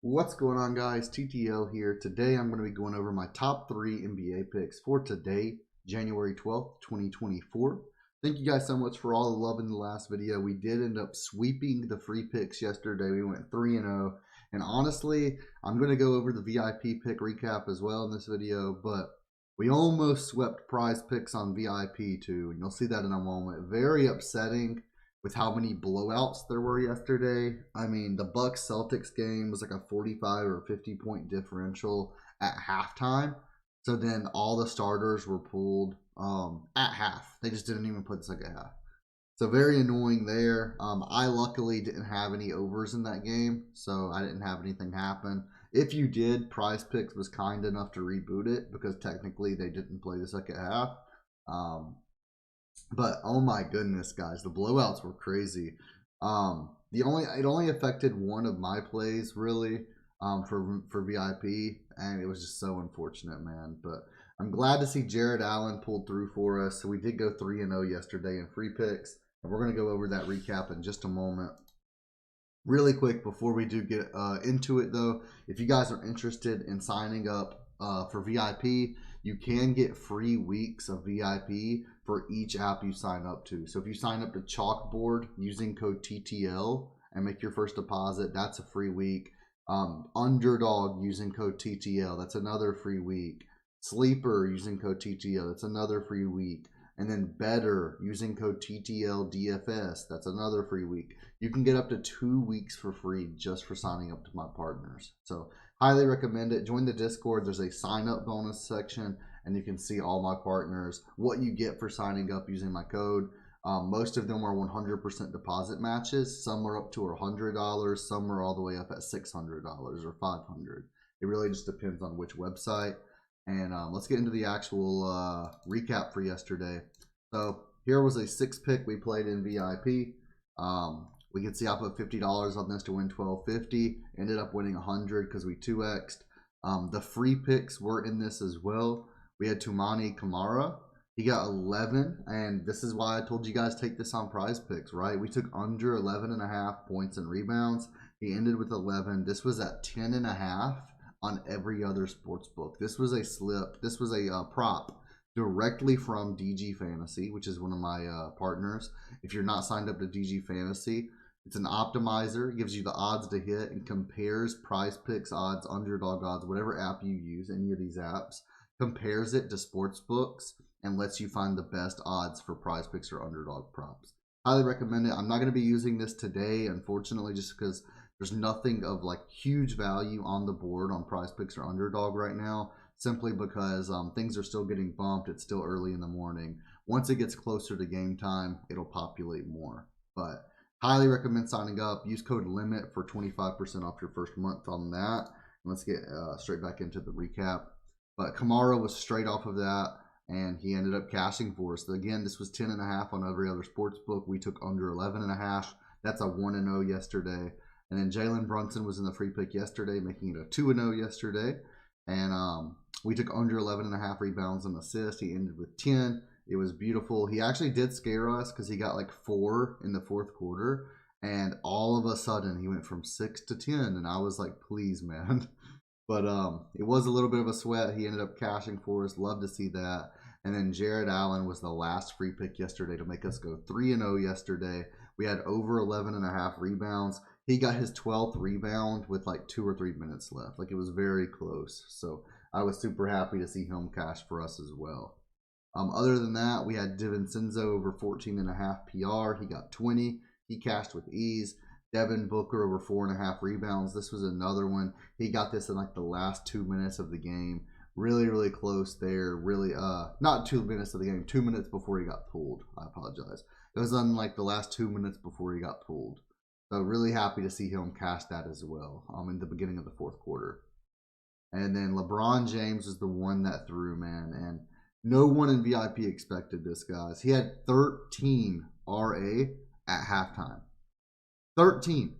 What's going on, guys? TTL here. Today I'm going to be going over my top 3 NBA picks for today, January 12th, 2024. Thank you guys so much for all the love in the last video. We did end up sweeping the free picks yesterday. We went 3-0. And honestly, I'm going to go over the VIP pick recap as well in this video, but we almost swept prize picks on VIP too. And you'll see that in a moment. Very upsetting with how many blowouts there were yesterday. I mean, the Bucks Celtics game was like a 45 or 50 point differential at halftime. So then all the starters were pulled at half. They just didn't even put the second half. So very annoying there. I luckily didn't have any overs in that game, so I didn't have anything happen. If you did, Prize Picks was kind enough to reboot it because technically they didn't play the second half. But oh my goodness, guys, the blowouts were crazy. It only affected one of my plays really for VIP, and it was just so unfortunate, man. But I'm glad to see Jared Allen pulled through for us. So we did go 3-0 yesterday in free picks, and we're gonna go over that recap in just a moment. Really quick before we do get into it though, if you guys are interested in signing up for VIP, you can get free weeks of VIP for each app you sign up to. So if you sign up to Chalkboard using code TTL and make your first deposit, that's a free week. UnderDog using code TTL, that's another free week. Sleeper using code TTL, that's another free week. And then Betr using code TTL DFS, that's another free week. You can get up to 2 weeks for free just for signing up to my partners. So highly recommend it. Join the Discord. There's a sign up bonus section, and you can see all my partners, what you get for signing up using my code. Most of them are 100% deposit matches. Some are up to $100. Some are all the way up at $600 or $500. It really just depends on which website. And let's get into the actual recap for yesterday. So here was a 6-pick we played in VIP. We can see I put $50 on this to win $12.50. Ended up winning $100 because we 2x'd. The free picks were in this as well. We had Tumani Kamara. He got 11, and this is why I told you guys take this on prize picks, right? We took under 11.5 points and rebounds. He ended with 11. This was at 10.5 on every other sports book. This was a slip. This was a prop directly from DG Fantasy, which is one of my partners. If you're not signed up to DG Fantasy, it's an optimizer. It gives you the odds to hit and compares prize picks odds, underdog odds, whatever app you use, any of these apps, compares it to sports books and lets you find the best odds for prize picks or underdog props. Highly recommend it. I'm not going to be using this today, unfortunately, just because there's nothing of like huge value on the board on prize picks or underdog right now, simply because things are still getting bumped. It's still early in the morning. Once it gets closer to game time, it'll populate more. But highly recommend signing up. Use code LIMIT for 25% off your first month on that. And let's get straight back into the recap. But Kamara was straight off of that, and he ended up cashing for us. So again, this was 10.5 on every other sports book. We took under 11.5. That's a 1-0 yesterday. And then Jalen Brunson was in the free pick yesterday, making it a 2-0 yesterday. And we took under 11.5 rebounds and assists. He ended with 10. It was beautiful. He actually did scare us because he got like 4 in the fourth quarter. And all of a sudden, he went from 6 to 10. And I was like, please, man. But it was a little bit of a sweat. He ended up cashing for us. Love to see that. And then Jared Allen was the last free pick yesterday to make us go 3-0 yesterday. We had over 11.5 rebounds. He got his 12th rebound with like 2 or 3 minutes left. Like, it was very close. So I was super happy to see him cash for us as well. Other than that, we had DiVincenzo over 14.5 PR. He got 20. He cashed with ease. Devin Booker over 4.5 rebounds. This was another one. He got this in like the last 2 minutes of the game. Really, really close there. Really, not 2 minutes of the game. 2 minutes before he got pulled. I apologize. It was on like the last 2 minutes before he got pulled. So really happy to see him cash that as well in the beginning of the fourth quarter. And then LeBron James was the one that threw, man. And no one in VIP expected this, guys. He had 13 RA at halftime. 13.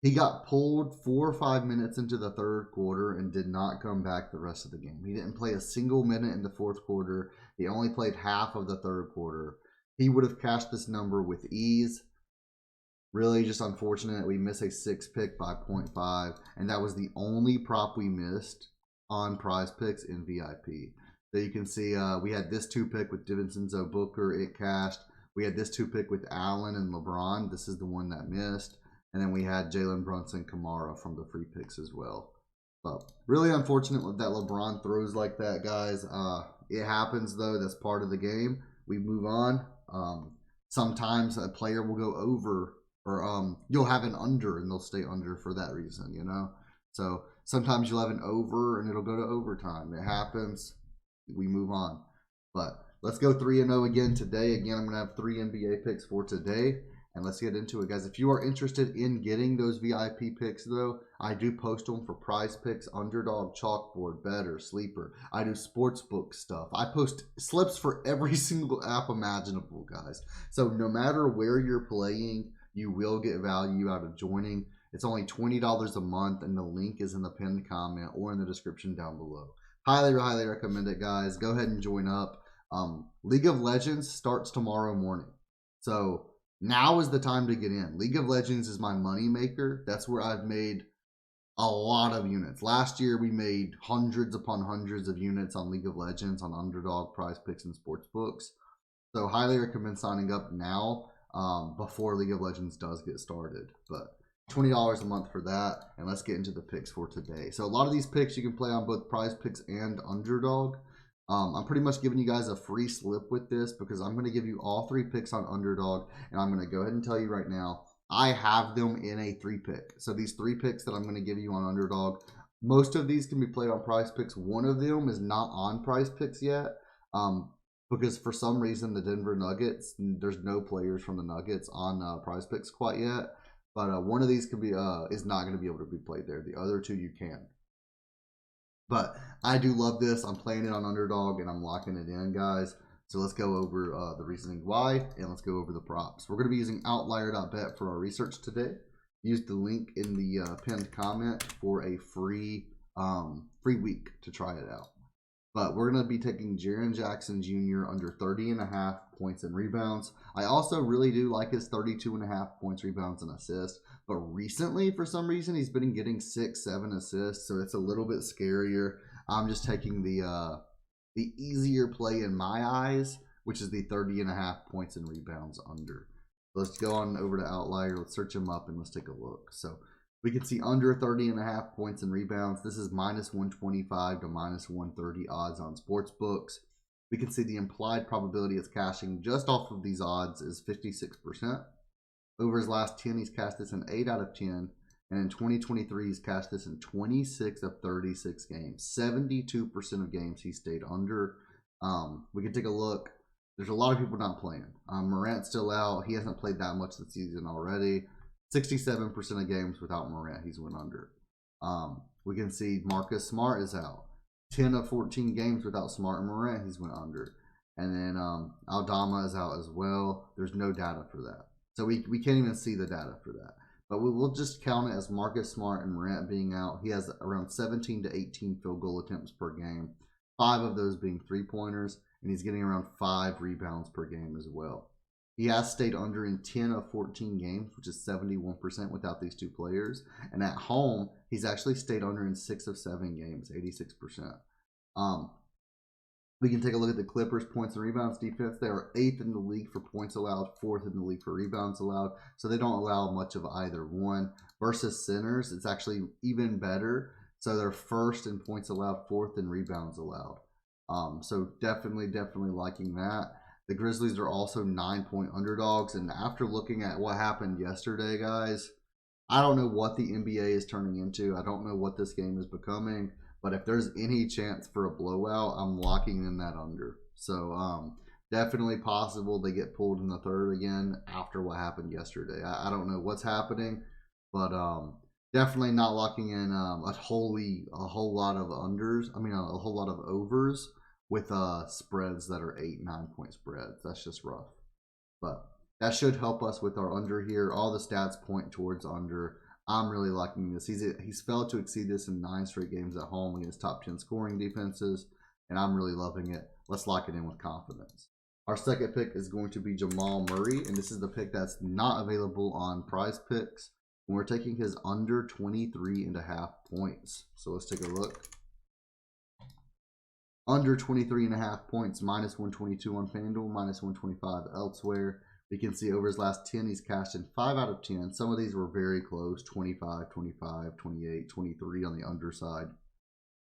He got pulled 4 or 5 minutes into the third quarter and did not come back the rest of the game. He didn't play a single minute in the fourth quarter. He only played half of the third quarter. He would have cashed this number with ease. Really just unfortunate. We missed a 6 pick by 0.5, and that was the only prop we missed on Prizepicks in VIP. So you can see we had this 2 pick with DiVincenzo Booker, it cashed. We had this 2 pick with Allen and LeBron. This is the one that missed. And then we had Jalen Brunson, Kamara from the free picks as well. But really unfortunate that LeBron throws like that, guys. It happens, though. That's part of the game. We move on. Sometimes a player will go over, or you'll have an under, and they'll stay under for that reason, you know? So sometimes you'll have an over, and it'll go to overtime. It happens. We move on. But let's go 3-0 again today. Again, I'm going to have 3 NBA picks for today. And let's get into it, guys. If you are interested in getting those VIP picks, though, I do post them for Prizepicks, UnderDog, Chalkboard, Betr, Sleeper. I do sportsbook stuff. I post slips for every single app imaginable, guys. So no matter where you're playing, you will get value out of joining. It's only $20 a month, and the link is in the pinned comment or in the description down below. Highly, highly recommend it, guys. Go ahead and join up. League of Legends starts tomorrow morning. So now is the time to get in. League of Legends is my money maker. That's where I've made a lot of units. Last year, we made hundreds upon hundreds of units on League of Legends, on UnderDog, Prizepicks, and Sportsbooks. So highly recommend signing up now before League of Legends does get started. But $20 a month for that. And let's get into the picks for today. So a lot of these picks you can play on both Prizepicks and UnderDog. I'm pretty much giving you guys a free slip with this because I'm going to give you all 3 picks on UnderDog, and I'm going to go ahead and tell you right now, I have them in a 3 pick. So these 3 picks that I'm going to give you on UnderDog, most of these can be played on Prizepicks. One of them is not on Prizepicks yet because for some reason the Denver Nuggets, there's no players from the Nuggets on Prizepicks quite yet. But one of these could be is not going to be able to be played there. The other 2 you can. But I do love this. I'm playing it on UnderDog, and I'm locking it in, guys. So let's go over the reasoning why, and let's go over the props. We're going to be using Outlier.bet for our research today. Use the link in the pinned comment for a free week to try it out. But we're going to be taking Jaren Jackson Jr. under 30.5 points and rebounds. I also really do like his 32.5 points, rebounds, and assists. But recently, for some reason, he's been getting 6-7 assists, so it's a little bit scarier. I'm just taking the easier play in my eyes, which is the 30.5 points and rebounds under. Let's go on over to Outlier. Let's search him up and let's take a look. So we can see under 30.5 points and rebounds. This is -125 to -130 odds on sportsbooks. We can see the implied probability it's cashing just off of these odds is 56%. Over his last 10, he's cashed this in 8 out of 10. And in 2023, he's cashed this in 26 of 36 games. 72% of games he stayed under. We can take a look. There's a lot of people not playing. Morant's still out. He hasn't played that much this season already. 67% of games without Morant, he's went under. We can see Marcus Smart is out. 10 of 14 games without Smart and Morant, he's went under. And then Aldama is out as well. There's no data for that. So we can't even see the data for that. But we will just count it as Marcus Smart and Morant being out. He has around 17 to 18 field goal attempts per game. 5 of those being 3-pointers. And he's getting around 5 rebounds per game as well. He has stayed under in 10 of 14 games, which is 71% without these 2 players. And at home, he's actually stayed under in 6 of 7 games, 86%. We can take a look at the Clippers' points and rebounds defense. They are 8th in the league for points allowed, 4th in the league for rebounds allowed. So they don't allow much of either one. Versus centers, it's actually even better. So they're 1st in points allowed, 4th in rebounds allowed. So definitely liking that. The Grizzlies are also 9-point underdogs. And after looking at what happened yesterday, guys, I don't know what the NBA is turning into. I don't know what this game is becoming. But if there's any chance for a blowout, I'm locking in that under. So definitely possible they get pulled in the 3rd again after what happened yesterday. I don't know what's happening, but definitely not locking in a whole lot of unders. I mean, a whole lot of overs with spreads that are 8-9 point spreads. That's just rough. But that should help us with our under here. All the stats point towards under. I'm really liking this. He's failed to exceed this in 9 straight games at home against top 10 scoring defenses, and I'm really loving it. Let's lock it in with confidence. Our second pick is going to be Jamal Murray, and this is the pick that's not available on Prizepicks. We're taking his under 23.5 points. So let's take a look. Under 23.5 points, minus 122 on FanDuel, minus 125 elsewhere. We can see over his last 10, he's cashed in 5 out of 10. Some of these were very close, 25, 25, 28, 23 on the underside.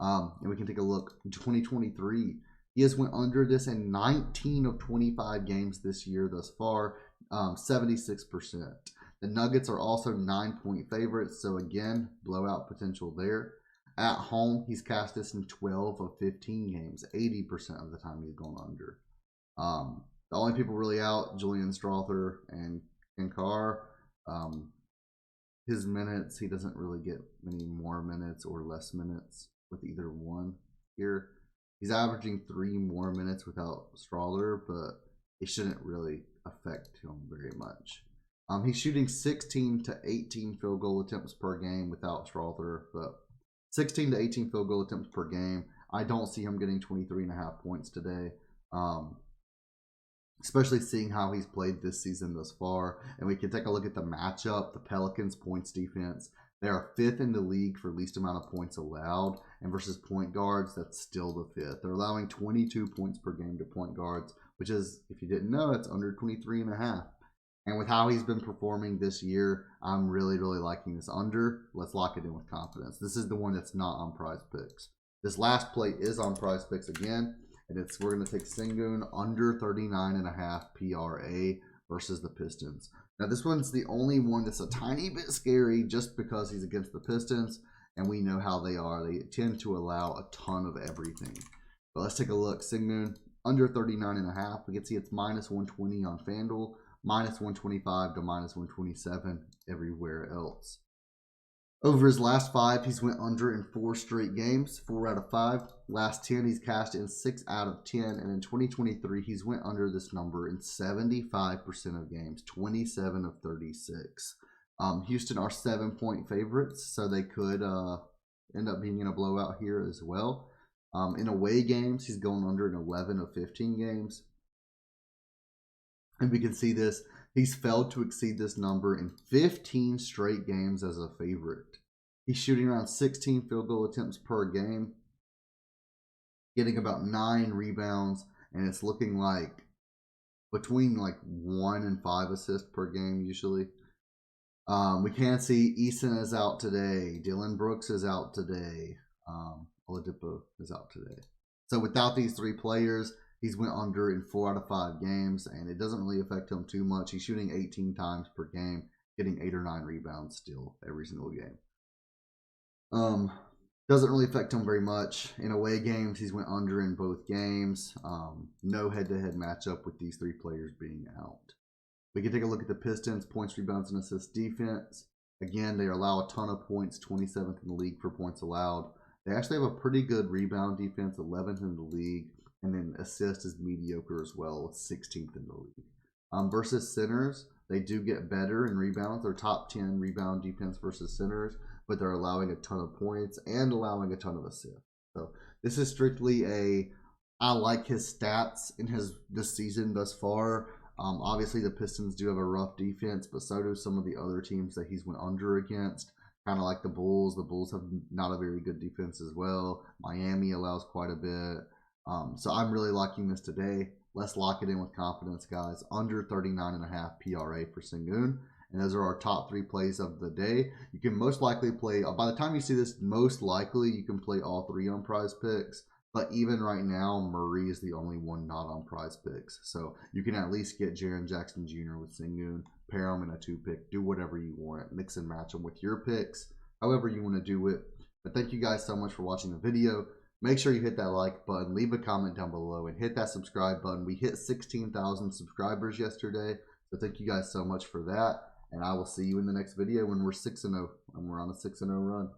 And we can take a look. In 2023, he has went under this in 19 of 25 games this year thus far, 76%. The Nuggets are also 9-point favorites, so again, blowout potential there. At home, he's cast this in 12 of 15 games, 80% of the time he's gone under. The only people really out, Julian Strother and Carr. His minutes, he doesn't really get many more minutes or less minutes with either one here. He's averaging 3 more minutes without Strother, but it shouldn't really affect him very much. He's shooting 16 to 18 field goal attempts per game without Strother, but 16 to 18 field goal attempts per game. I don't see him getting 23.5 points today, especially seeing how he's played this season thus far. And we can take a look at the matchup. The Pelicans points defense. They are 5th in the league for least amount of points allowed. And versus point guards, that's still the 5th. They're allowing 22 points per game to point guards, which is, if you didn't know, it's under 23.5. And with how he's been performing this year, I'm really, really liking this under. Let's lock it in with confidence. This is the one that's not on Prizepicks. This last play is on Prizepicks again, and we're going to take Sengun under 39.5 PRA versus the Pistons. Now, this one's the only one that's a tiny bit scary just because he's against the Pistons, and we know how they are. They tend to allow a ton of everything. But let's take a look. Sengun under 39.5. We can see it's minus 120 on FanDuel, minus 125 to minus 127 everywhere else. Over his last 5, he's went under in 4 straight games, 4 out of 5. Last 10, he's cashed in 6 out of 10. And in 2023, he's went under this number in 75% of games, 27 of 36. Houston are 7-point favorites, so they could end up being in a blowout here as well. In away games, he's going under in 11 of 15 games. And we can see this. He's failed to exceed this number in 15 straight games as a favorite. He's shooting around 16 field goal attempts per game, getting about 9 rebounds, and it's looking like between like 1 and 5 assists per game usually. We can see Eason is out today. Dylan Brooks is out today. Oladipo is out today. So without these 3 players, he's went under in 4 out of 5 games, and it doesn't really affect him too much. He's shooting 18 times per game, getting 8 or 9 rebounds still every single game. Doesn't really affect him very much. In away games, he's went under in both games. No head-to-head matchup with these 3 players being out. We can take a look at the Pistons, points, rebounds, and assists defense. Again, they allow a ton of points, 27th in the league for points allowed. They actually have a pretty good rebound defense, 11th in the league. And then assist is mediocre as well, 16th in the league. Versus centers, they do get better in rebounds. They're top 10 rebound defense versus centers, but they're allowing a ton of points and allowing a ton of assists. So this is strictly I like his stats in this season thus far. Obviously, the Pistons do have a rough defense, but so do some of the other teams that he's went under against. Kind of like the Bulls. The Bulls have not a very good defense as well. Miami allows quite a bit. So I'm really liking this today. Let's lock it in with confidence, guys. Under 39.5 PRA for Sengun. And those are our top 3 plays of the day. You can most likely play, by the time you see this, most likely you can play all 3 on Prizepicks. But even right now, Murray is the only one not on Prizepicks. So you can at least get Jaren Jackson Jr. with Sengun, pair them in a 2-pick, do whatever you want, mix and match them with your picks, however you want to do it. But thank you guys so much for watching the video. Make sure you hit that like button, leave a comment down below, and hit that subscribe button. We hit 16,000 subscribers yesterday, so thank you guys so much for that. And I will see you in the next video when we're 6-0 and we're on a 6-0 run.